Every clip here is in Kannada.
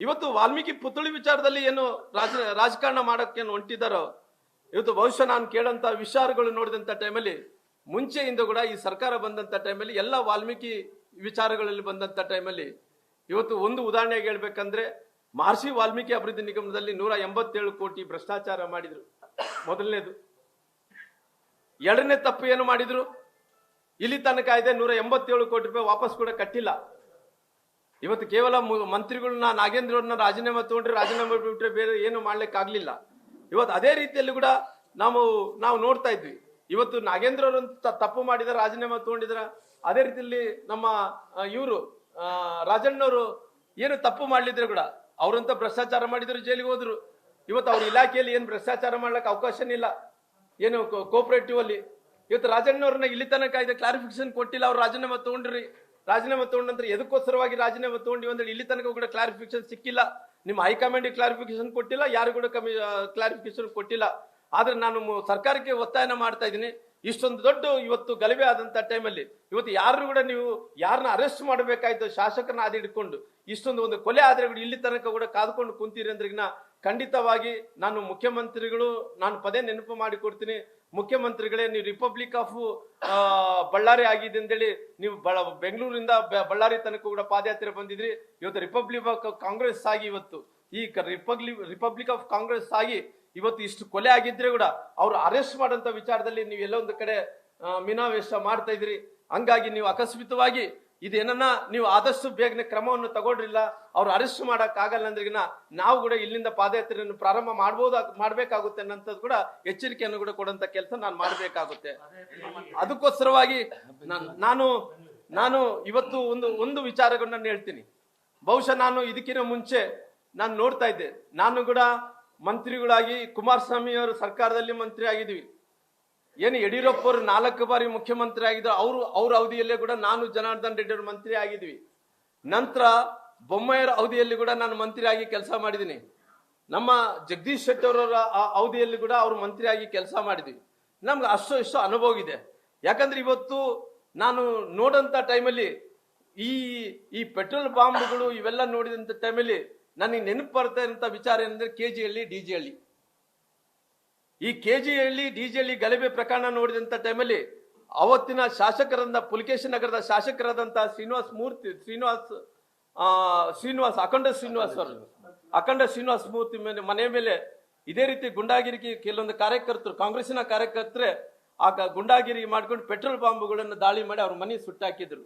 ಇವತ್ತು ವಾಲ್ಮೀಕಿ ಪುತ್ಥಳಿ ವಿಚಾರದಲ್ಲಿ ಏನು ರಾಜಕಾರಣ ಮಾಡಕ್ಕೆ ಹೊಂಟಿದ್ದಾರೋ ಇವತ್ತು ಬಹುಶಃ ನಾನು ಕೇಳಂತ ವಿಚಾರಗಳು ನೋಡಿದಂತ ಟೈಮಲ್ಲಿ ಮುಂಚೆಯಿಂದ ಕೂಡ ಈ ಸರ್ಕಾರ ಬಂದಂತ ಟೈಮಲ್ಲಿ ಎಲ್ಲ ವಾಲ್ಮೀಕಿ ವಿಚಾರಗಳಲ್ಲಿ ಬಂದಂತ ಟೈಮಲ್ಲಿ ಇವತ್ತು ಒಂದು ಉದಾಹರಣೆಗೆ ಹೇಳ್ಬೇಕಂದ್ರೆ ಮಹರ್ಷಿ ವಾಲ್ಮೀಕಿ ಅಭಿವೃದ್ಧಿ ನಿಗಮದಲ್ಲಿ 187 ಕೋಟಿ ಭ್ರಷ್ಟಾಚಾರ ಮಾಡಿದ್ರು. ಮೊದಲನೇದು. ಎರಡನೇ ತಪ್ಪು ಏನು ಮಾಡಿದ್ರು, ಇಲ್ಲಿ ತನಕ ಇದೆ 187 ಕೋಟಿ ರೂಪಾಯಿ ವಾಪಸ್ ಕೂಡ ಕಟ್ಟಿಲ್ಲ. ಇವತ್ತು ಕೇವಲ ಮಂತ್ರಿಗಳನ್ನ ನಾಗೇಂದ್ರ ಅವ್ರನ್ನ ರಾಜೀನಾಮೆ ತಗೊಂಡ್ರೆ ರಾಜೀನಾಮೆ ಬಿಟ್ರೆ ಬೇರೆ ಏನು ಮಾಡ್ಲಿಕ್ಕೆ ಆಗ್ಲಿಲ್ಲ. ಇವತ್ತು ಅದೇ ರೀತಿಯಲ್ಲಿ ಕೂಡ ನಾವು ನೋಡ್ತಾ ಇದ್ವಿ. ಇವತ್ತು ನಾಗೇಂದ್ರ ಅವರು ತಪ್ಪು ಮಾಡಿದಾರ, ರಾಜೀನಾಮೆ ತಗೊಂಡಿದಾರ. ಅದೇ ರೀತಿಯಲ್ಲಿ ನಮ್ಮ ಇವರು ರಾಜಣ್ಣವರು ಏನು ತಪ್ಪು ಮಾಡ್ಲಿದ್ರೆ ಕೂಡ ಅವ್ರಂತ ಭ್ರಷ್ಟಾಚಾರ ಮಾಡಿದ್ರು, ಜೈಲಿಗೆ ಹೋದ್ರು. ಇವತ್ತು ಅವ್ರ ಇಲಾಖೆಯಲ್ಲಿ ಏನು ಭ್ರಷ್ಟಾಚಾರ ಮಾಡ್ಲಿಕ್ಕೆ ಅವಕಾಶನೇ ಇಲ್ಲ, ಏನು ಕೋಪರೇಟಿವ್ ಅಲ್ಲಿ. ಇವತ್ತು ರಾಜಣ್ಣವ್ರನ್ನ ಇಲ್ಲಿ ತನಕ ಇದೆ ಕ್ಲಾರಿಫಿಕೇಶನ್ ಕೊಟ್ಟಿಲ್ಲ. ಅವ್ರು ರಾಜೀನಾಮೆ ತಗೊಂಡ್ರಿ, ರಾಜೀನಾಮೆ ತಗೊಂಡ ನಂತರ ಎದಕ್ಕೋಸ್ಕರವಾಗಿ ರಾಜೀನಾಮೆ ತಗೊಂಡಿವಿ ಅಂದ್ರೆ ಇಲ್ಲಿ ತನಕ ಕೂಡ ಕ್ಲಾರಿಫಿಕೇಶನ್ ಸಿಕ್ಕಿಲ್ಲ. ನಿಮ್ಮ ಹೈಕಮಾಂಡ್ ಕ್ಲಾರಿಫಿಕೇಶನ್ ಕೊಟ್ಟಿಲ್ಲ, ಯಾರು ಕೂಡ ಕ್ಲಾರಿಫಿಕೇಶನ್ ಕೊಟ್ಟಿಲ್ಲ. ಆದ್ರೆ ನಾನು ಸರ್ಕಾರಕ್ಕೆ ಒತ್ತಾಯನ ಮಾಡ್ತಾ ಇದ್ದೀನಿ. ಇಷ್ಟೊಂದು ದೊಡ್ಡ ಇವತ್ತು ಗಲಭೆ ಆದಂತ ಟೈಮಲ್ಲಿ ಇವತ್ತು ಯಾರು ಕೂಡ ನೀವು ಯಾರನ್ನ ಅರೆಸ್ಟ್ ಮಾಡಬೇಕಾಯ್ತು, ಶಾಸಕರನ್ನ ಆದಿ ಹಿಡ್ಕೊಂಡು ಇಷ್ಟೊಂದು ಒಂದು ಕೊಲೆ ಆದ್ರೆ ಕೂಡ ಇಲ್ಲಿ ತನಕ ಕೂಡ ಕಾದ್ಕೊಂಡು ಕುಂತೀರಿ ಅಂದ್ರಿಗಿನ ಖಂಡಿತವಾಗಿ ನಾನು ಮುಖ್ಯಮಂತ್ರಿಗಳು, ನಾನು ಪದೇ ನೆನಪು ಮಾಡಿಕೊಡ್ತೀನಿ. ಮುಖ್ಯಮಂತ್ರಿಗಳೇ, ನೀವು ರಿಪಬ್ಲಿಕ್ ಆಫ್ ಬಳ್ಳಾರಿ ಆಗಿದೆ ಅಂತೇಳಿ ನೀವು ಬೆಂಗಳೂರಿಂದ ಬಳ್ಳಾರಿ ತನಕ ಕೂಡ ಪಾದಯಾತ್ರೆ ಬಂದಿದ್ರಿ. ಇವತ್ತು ರಿಪಬ್ಲಿಕ್ ಆಫ್ ಕಾಂಗ್ರೆಸ್ ಆಗಿ ಇವತ್ತು ಈ ರಿಪಬ್ಲಿಕ್ ಆಫ್ ಕಾಂಗ್ರೆಸ್ ಆಗಿ ಇವತ್ತು ಇಷ್ಟು ಕೊಲೆ ಆಗಿದ್ರೆ ಕೂಡ ಅವ್ರು ಅರೆಸ್ಟ್ ಮಾಡೋಂಥ ವಿಚಾರದಲ್ಲಿ ನೀವು ಎಲ್ಲ ಒಂದು ಕಡೆ ಮೀನಾವೇಶ ಮಾಡ್ತಾ ಇದ್ರಿ. ಹಂಗಾಗಿ ನೀವು ಅಕಸ್ಮಿತವಾಗಿ ಇದೇನನ್ನ ನೀವು ಆದಷ್ಟು ಬೇಗನೆ ಕ್ರಮವನ್ನು ತಗೊಂಡ್ರಿಲ್ಲ, ಅವ್ರು ಅರೆಸ್ಟ್ ಮಾಡಕ್ ಆಗಲ್ಲ ಅಂದ್ರಿಗಿನ ನಾವು ಕೂಡ ಇಲ್ಲಿಂದ ಪಾದಯಾತ್ರೆಯನ್ನು ಪ್ರಾರಂಭ ಮಾಡ್ಬೇಕಾಗುತ್ತೆ ಅನ್ನೋಂಥದ್ದು ಕೂಡ ಎಚ್ಚರಿಕೆಯನ್ನು ಕೂಡ ಕೊಡುವಂತ ಕೆಲಸ ನಾನು ಮಾಡ್ಬೇಕಾಗುತ್ತೆ. ಅದಕ್ಕೋಸ್ಕರವಾಗಿ ನಾನು ಇವತ್ತು ಒಂದು ವಿಚಾರಗಳನ್ನ ಹೇಳ್ತೀನಿ. ಬಹುಶಃ ನಾನು ಇದಕ್ಕಿಂತ ಮುಂಚೆ ನಾನು ನೋಡ್ತಾ ಇದ್ದೆ, ನಾನು ಕೂಡ ಮಂತ್ರಿಗಳಾಗಿ ಕುಮಾರಸ್ವಾಮಿ ಅವರ ಸರ್ಕಾರದಲ್ಲಿ ಮಂತ್ರಿ ಆಗಿದ್ವಿ. ಏನು ಯಡಿಯೂರಪ್ಪ ಅವರು 4 ಬಾರಿ ಮುಖ್ಯಮಂತ್ರಿ ಆಗಿದ್ರು, ಅವ್ರ ಅವಧಿಯಲ್ಲೇ ಕೂಡ ನಾನು ಜನಾರ್ದನ್ ರೆಡ್ಡಿ ಅವರು ಮಂತ್ರಿ ಆಗಿದ್ವಿ. ನಂತರ ಬೊಮ್ಮಾಯಿಯವರ ಅವಧಿಯಲ್ಲಿ ಕೂಡ ನಾನು ಮಂತ್ರಿ ಆಗಿ ಕೆಲಸ ಮಾಡಿದ್ದೀನಿ. ನಮ್ಮ ಜಗದೀಶ್ ಶೆಟ್ಟರ್ ಅವರ ಅವಧಿಯಲ್ಲಿ ಕೂಡ ಅವರು ಮಂತ್ರಿ ಆಗಿ ಕೆಲಸ ಮಾಡಿದ್ವಿ. ನಮ್ಗೆ ಅಷ್ಟು ಅನುಭವ ಇದೆ. ಯಾಕಂದ್ರೆ ಇವತ್ತು ನಾನು ನೋಡಂತ ಟೈಮಲ್ಲಿ ಈ ಪೆಟ್ರೋಲ್ ಬಾಂಬ್ಗಳು ಇವೆಲ್ಲ ನೋಡಿದಂತ ಟೈಮಲ್ಲಿ ನನಗೆ ನೆನಪು ಬರ್ತಾ ಇರೋಂಥ ವಿಚಾರ ಏನಂದ್ರೆ KG-ಹಳ್ಳಿ DG-ಹಳ್ಳಿ. ಈ KG-ಹಳ್ಳಿ DG-ಹಳ್ಳಿ ಗಲಭೆ ಪ್ರಕರಣ ನೋಡಿದಂತ ಟೈಮಲ್ಲಿ ಅವತ್ತಿನ ಶಾಸಕರಾದ ಪುಲಕೇಶಿ ನಗರದ ಶಾಸಕರಾದಂತ ಅಖಂಡ ಶ್ರೀನಿವಾಸ ಮೂರ್ತಿ ಮನೆ ಮೇಲೆ ಇದೇ ರೀತಿ ಗುಂಡಾಗಿರಿ ಕೆಲವೊಂದು ಕಾರ್ಯಕರ್ತರು, ಕಾಂಗ್ರೆಸ್ಸಿನ ಕಾರ್ಯಕರ್ತರೆ ಗುಂಡಾಗಿರಿ ಮಾಡ್ಕೊಂಡು ಪೆಟ್ರೋಲ್ ಬಾಂಬ್ಗಳನ್ನು ದಾಳಿ ಮಾಡಿ ಅವ್ರ ಮನೆ ಸುಟ್ಟಾಕಿದ್ರು.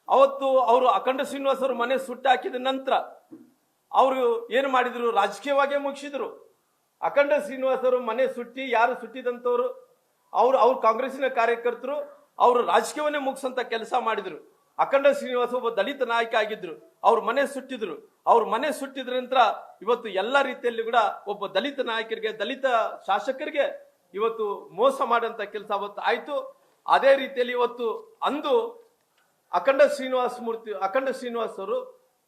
ಅವತ್ತು ಅವರು ಅಖಂಡ ಶ್ರೀನಿವಾಸ ಅವ್ರ ಮನೆ ಸುಟ್ಟಾಕಿದ ನಂತರ ಅವರು ಏನು ಮಾಡಿದ್ರು, ರಾಜಕೀಯವಾಗೇ ಮುಗಿಸಿದ್ರು. ಅಖಂಡ ಶ್ರೀನಿವಾಸ ಅವರು ಮನೆ ಸುಟ್ಟಿ, ಯಾರು ಸುಟ್ಟಿದಂತವ್ರು ಅವ್ರು ಕಾಂಗ್ರೆಸ್ಸಿನ ಕಾರ್ಯಕರ್ತರು, ಅವರು ರಾಜಕೀಯವನ್ನೇ ಮುಗಿಸಂತ ಕೆಲಸ ಮಾಡಿದ್ರು. ಅಖಂಡ ಶ್ರೀನಿವಾಸ ಒಬ್ಬ ದಲಿತ ನಾಯಕ ಆಗಿದ್ರು, ಅವ್ರ ಮನೆ ಸುಟ್ಟಿದ್ರು. ಅವ್ರ ಮನೆ ಸುಟ್ಟಿದ್ರ ನಂತರ ಇವತ್ತು ಎಲ್ಲ ರೀತಿಯಲ್ಲಿ ಕೂಡ ಒಬ್ಬ ದಲಿತ ನಾಯಕರಿಗೆ, ದಲಿತ ಶಾಸಕರಿಗೆ ಇವತ್ತು ಮೋಸ ಮಾಡಂತ ಕೆಲಸ ಅವತ್ತು ಆಯ್ತು. ಅದೇ ರೀತಿಯಲ್ಲಿ ಇವತ್ತು ಅಂದು ಅಖಂಡ ಶ್ರೀನಿವಾಸ್ ಅವರು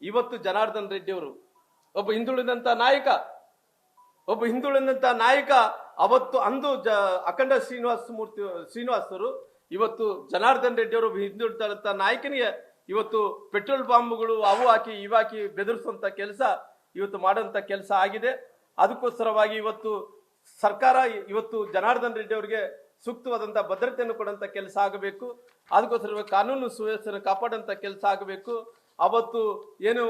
ಇವತ್ತು ಜನಾರ್ದನ್ ರೆಡ್ಡಿ ಅವರು ಒಬ್ಬ ಹಿಂದುಳಿದಂತ ನಾಯಕ ಅವತ್ತು ಅಂದು ಅಖಂಡ ಶ್ರೀನಿವಾಸ್ ಅವರು ಇವತ್ತು ಜನಾರ್ದನ್ ರೆಡ್ಡಿ ಅವರು ಹಿಂದುಳಿದಂತ ನಾಯಕನಿಗೆ ಇವತ್ತು ಪೆಟ್ರೋಲ್ ಬಾಂಬ್ಗಳು ಅವು ಹಾಕಿ ಇವಾಕಿ ಬೆದರಿಸುವಂತ ಕೆಲಸ ಇವತ್ತು ಮಾಡುವಂತ ಕೆಲಸ ಆಗಿದೆ. ಅದಕ್ಕೋಸ್ಕರವಾಗಿ ಇವತ್ತು ಸರ್ಕಾರ ಇವತ್ತು ಜನಾರ್ದನ್ ರೆಡ್ಡಿ ಅವರಿಗೆ ಸೂಕ್ತವಾದಂತ ಭದ್ರತೆಯನ್ನು ಕೊಡುವಂತ ಕೆಲಸ ಆಗಬೇಕು. ಅದಕ್ಕೋಸ್ಕರ ಕಾನೂನು ಸುವ್ಯವಸ್ಥೆಯನ್ನು ಕಾಪಾಡುವಂತ ಕೆಲಸ ಆಗಬೇಕು. ಅವತ್ತು ಏನು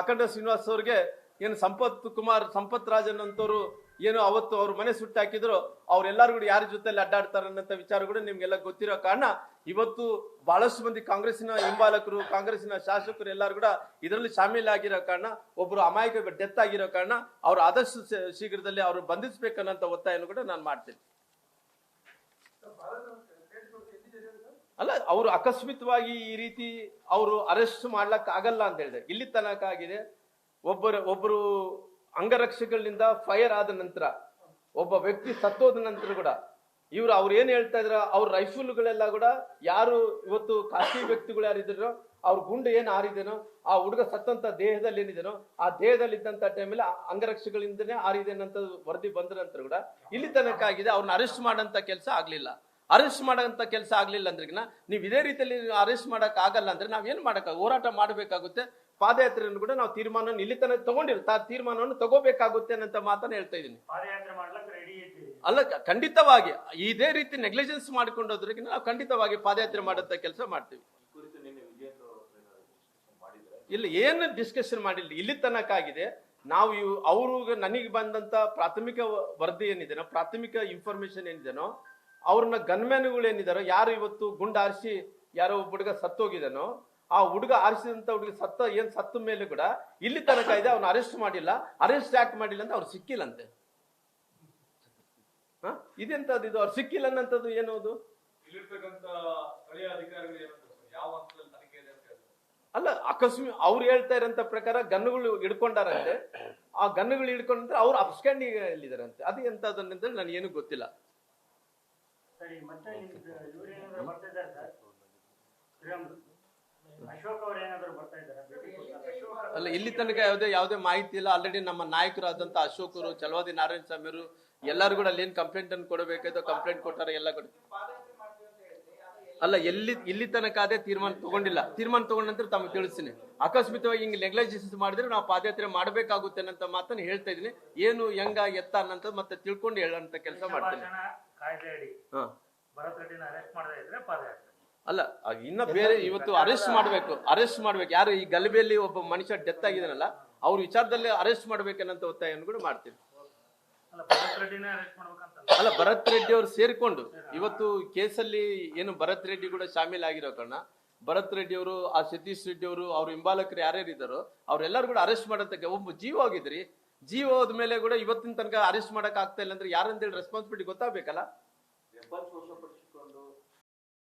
ಅಖಂಡ ಶ್ರೀನಿವಾಸ್ ಅವ್ರಿಗೆ ಏನು ಸಂಪತ್ ರಾಜನ್ ಅಂತವ್ರು ಏನು ಅವತ್ತು ಅವ್ರ ಮನೆ ಸುಟ್ಟಾಕಿದ್ರು, ಅವ್ರೆಲ್ಲರೂ ಕೂಡ ಯಾರ ಜೊತೆಲಿ ಅಡ್ಡಾಡ್ತಾರೆ ಅನ್ನೋ ವಿಚಾರ ಕೂಡ ನಿಮ್ಗೆಲ್ಲ ಗೊತ್ತಿರೋ ಕಾರಣ ಇವತ್ತು ಬಹಳಷ್ಟು ಮಂದಿ ಕಾಂಗ್ರೆಸ್ಸಿನ ಹಿಂಬಾಲಕರು, ಕಾಂಗ್ರೆಸ್ಸಿನ ಶಾಸಕರು ಎಲ್ಲರೂ ಕೂಡ ಇದರಲ್ಲಿ ಶಾಮೀಲಾಗಿರೋ ಕಾರಣ, ಒಬ್ರು ಅಮಾಯಕ ಡೆತ್ ಆಗಿರೋ ಕಾರಣ ಅವ್ರು ಆದಷ್ಟು ಶೀಘ್ರದಲ್ಲಿ ಅವ್ರು ಬಂಧಿಸಬೇಕನ್ನೋಂಥ ಒತ್ತಾಯವನ್ನು ಕೂಡ ನಾನು ಮಾಡ್ತೇನೆ. ಅಲ್ಲ, ಅವರು ಅಕಸ್ಮಿತವಾಗಿ ಈ ರೀತಿ ಅವರು ಅರೆಸ್ಟ್ ಮಾಡ್ಲಕ್ ಆಗಲ್ಲ ಅಂತ ಹೇಳಿದೆ. ಇಲ್ಲಿ ತನಕ ಆಗಿದೆ, ಒಬ್ಬರು ಅಂಗರಕ್ಷಕಗಳಿಂದ ಫೈರ್ ಆದ ನಂತರ ಒಬ್ಬ ವ್ಯಕ್ತಿ ಸತ್ತೋದ ನಂತರ ಕೂಡ ಅವ್ರು ಏನ್ ಹೇಳ್ತಾ ಇದ್ರ, ಅವ್ರ ರೈಫಲ್ಗಳೆಲ್ಲ ಕೂಡ ಯಾರು ಇವತ್ತು ಖಾಸಗಿ ವ್ಯಕ್ತಿಗಳು ಯಾರಿದ್ರು ಅವ್ರ ಗುಂಡು ಏನ್ ಹಾರಿದೇನೋ, ಆ ಹುಡುಗ ಸತ್ತಂತ ದೇಹದಲ್ಲಿ ಏನಿದೇನೋ ಆ ದೇಹದಲ್ಲಿ ಇದ್ದಂತ ಟೈಮಲ್ಲಿ ಅಂಗರಕ್ಷಕಗಳಿಂದನೇ ಹಾರಿದೆ ಅಂತ ವರದಿ ಬಂದ ನಂತರ ಕೂಡ ಇಲ್ಲಿ ತನಕ ಆಗಿದೆ. ಅವ್ರನ್ನ ಅರೆಸ್ಟ್ ಮಾಡಂತ ಕೆಲಸ ಆಗ್ಲಿಲ್ಲ. ಅರೆಸ್ಟ್ ಮಾಡೋಂಥ ಕೆಲಸ ಆಗ್ಲಿಲ್ಲ ಅಂದ್ರಿಗಿನ ನೀವು ಇದೇ ರೀತಿಯಲ್ಲಿ ಅರೆಸ್ಟ್ ಮಾಡಕ್ ಆಗಲ್ಲ ಅಂದ್ರೆ ನಾವೇನ್ ಹೋರಾಟ ಮಾಡಬೇಕಾಗುತ್ತೆ. ಪಾದಯಾತ್ರೆಯನ್ನು ಕೂಡ ನಾವು ತೀರ್ಮಾನ ಇಲ್ಲಿ ತನಕ ತಗೊಂಡಿರ್ತಾ ತೀರ್ಮಾನವನ್ನು ತಗೋಬೇಕಾಗುತ್ತೆ ಅನ್ನೋ ಮಾತನ್ನ ಹೇಳ್ತಾ ಇದ್ದೀನಿ. ಪಾದಯಾತ್ರೆ ಮಾಡ್ಲಿಕ್ಕೆ ರೆಡಿ ಐತಿ. ಅಲ್ಲ, ಖಂಡಿತವಾಗಿ ಇದೇ ರೀತಿ ನೆಗ್ಲಿಜೆನ್ಸ್ ಮಾಡ್ಕೊಂಡೋದ್ರಿಗೆ ನಾವು ಖಂಡಿತವಾಗಿ ಪಾದಯಾತ್ರೆ ಮಾಡಂತ ಕೆಲಸ ಮಾಡ್ತೀವಿ. ಇಲ್ಲ, ಏನು ಡಿಸ್ಕಷನ್ ಮಾಡಿಲ್ಲ, ಇಲ್ಲಿ ತನಕ ಆಗಿದೆ. ನಾವು ಅವರು ನನಗೆ ಬಂದಂತ ಪ್ರಾಥಮಿಕ ವರದಿ ಏನಿದೆನೋ, ಪ್ರಾಥಮಿಕ ಇನ್ಫಾರ್ಮೇಶನ್ ಏನಿದೆನೋ, ಅವ್ರನ್ನ ಗನ್ಮ್ಯಾನ್ಗಳು ಏನಿದಾರೋ, ಯಾರು ಇವತ್ತು ಗುಂಡು ಆರಿಸಿ ಯಾರೋ ಒಬ್ಬ ಹುಡುಗ ಸತ್ತೋಗಿದಾನೋ, ಆ ಹುಡುಗ ಆರಿಸಿದಂತ ಹುಡುಗ ಸತ್ತ ಮೇಲೆ ಕೂಡ ಇಲ್ಲಿ ತನಕ ಇದೆ, ಅವ್ನ ಅರೆಸ್ಟ್ ಮಾಡಿಲ್ಲ. ಅರೆಸ್ಟ್ ಯಾಕೆ ಮಾಡಿಲ್ಲ ಅಂತ ಅವ್ರು ಸಿಕ್ಕಿಲ್ಲಂತೆ. ಇದೆಂತದ್ದು ಇದು, ಅವ್ರು ಸಿಕ್ಕಿಲ್ಲ ಅನ್ನಂಥದ್ದು ಏನದು? ಅಲ್ಲ, ಅಕಸ್ಮಾತ್ ಅವ್ರು ಹೇಳ್ತಾ ಇರೋಂಥ ಪ್ರಕಾರ ಗನ್ನುಗಳು ಹಿಡ್ಕೊಂಡಾರಂತೆ. ಆ ಗನ್ನುಗಳು ಹಿಡ್ಕೊಂಡ್ರೆ ಅವ್ರು ಅಬ್ಸ್ಕ್ಯಾಂಡಿಂಗ್ ಎಲ್ಲಿದಾರಂತೆ. ಅದು ಎಂತದನ್ನ ನನಗೆ ಏನು ಗೊತ್ತಿಲ್ಲ. ಸರಿ, ಮತ್ತೆ ಇವ್ರು ಏನಾದ್ರು ಬರ್ತಾ ಇದ್ದಾರೆ ಸರ್, ಅಶೋಕ್ ಅವ್ರು ಏನಾದ್ರು ಬರ್ತಾ ಇದ್ದಾರೆ? ಅಲ್ಲ, ಇಲ್ಲಿ ತನಕ ಯಾವುದೇ ಮಾಹಿತಿ ಇಲ್ಲ. ಆಲ್ರೆಡಿ ನಮ್ಮ ನಾಯಕರಾದಂತ ಅಶೋಕರು, ಚಲವಾದಿ ನಾರಾಯಣ ಸ್ವಾಮಿ ಅವರು ಎಲ್ಲರೂ ಕೂಡ ಅಲ್ಲಿ ಏನ್ ಕಂಪ್ಲೇಂಟ್ ಅನ್ನು ಕೊಡಬೇಕಾಯ್ತು ಕಂಪ್ಲೇಂಟ್ ಕೊಟ್ಟಾರ, ಎಲ್ಲ ಕೊಡ. ಅಲ್ಲ, ಇಲ್ಲಿ ತನಕ ಅದೇ ತೀರ್ಮಾನ ತಗೊಂಡಿಲ್ಲ. ತೀರ್ಮಾನ ತಗೊಂಡ ನಂತರ ತಮಗೆ ತಿಳಿಸ್ತೀನಿ. ಅಕಸ್ಮಿತವಾಗಿ ಹಿಂಗ್ ನೆಗ್ಲಿಜೆನ್ಸ್ ಮಾಡಿದ್ರೆ ನಾವು ಪಾದಯಾತ್ರೆ ಮಾಡಬೇಕಾಗುತ್ತೆ ಅನ್ನೋ ಮಾತನ್ನ ಹೇಳ್ತಾ ಇದೀನಿ. ಏನು ಹೆಂಗ ಎತ್ತ ಅನ್ನಂತ ಮತ್ತೆ ತಿಳ್ಕೊಂಡು ಹೇಳಂತ ಕೆಲಸ ಮಾಡ್ತೀನಿ. ಅಲ್ಲ, ಇನ್ನ ಬೇರೆ ಇವತ್ತು ಅರೆಸ್ಟ್ ಮಾಡ್ಬೇಕು. ಯಾರು ಈ ಗಲಭೆಯಲ್ಲಿ ಒಬ್ಬ ಮನುಷ್ಯ ಡೆತ್ ಆಗಿದಾನಲ್ಲ, ಅವ್ರ ವಿಚಾರದಲ್ಲಿ ಅರೆಸ್ಟ್ ಮಾಡ್ಬೇಕನ್ನಂತ ಒತ್ತಾಯವನ್ನು ಕೂಡ ಮಾಡ್ತೀನಿ. ಅಲ್ಲ, ಭರತ್ ರೆಡ್ಡಿ ಅವರು ಸೇರ್ಕೊಂಡು ಇವತ್ತು ಕೇಸಲ್ಲಿ ಏನು ಭರತ್ ರೆಡ್ಡಿ ಕೂಡ ಶಾಮೀಲ್ ಆಗಿರೋ ಕಾರಣ ಭರತ್ ರೆಡ್ಡಿ ಅವರು, ಆ ಸತೀಶ್ ರೆಡ್ಡಿ ಅವರು, ಅವ್ರ ಹಿಂಬಾಲಕರು ಯಾರ್ಯಾರು ಇದ್ದಾರೋ ಅವ್ರೆಲ್ಲರೂ ಕೂಡ ಅರೆಸ್ಟ್ ಮಾಡಂತ ಒಬ್ಬ ಜೀವ ಆಗಿದ್ರಿ. ಜೀವ ಹೋದ ಮೇಲೆ ಕೂಡ ಇವತ್ತಿನ ತನಕ ಅರೆಸ್ಟ್ ಮಾಡಕ್ ಆಗ್ತಾ ಇಲ್ಲ ಅಂದ್ರೆ ಯಾರಂತೇಳಿ ರೆಸ್ಪಾನ್ಸಿಬಿಲಿಟಿ ಗೊತ್ತಾಗ್ಬೇಕಲ್ಲ.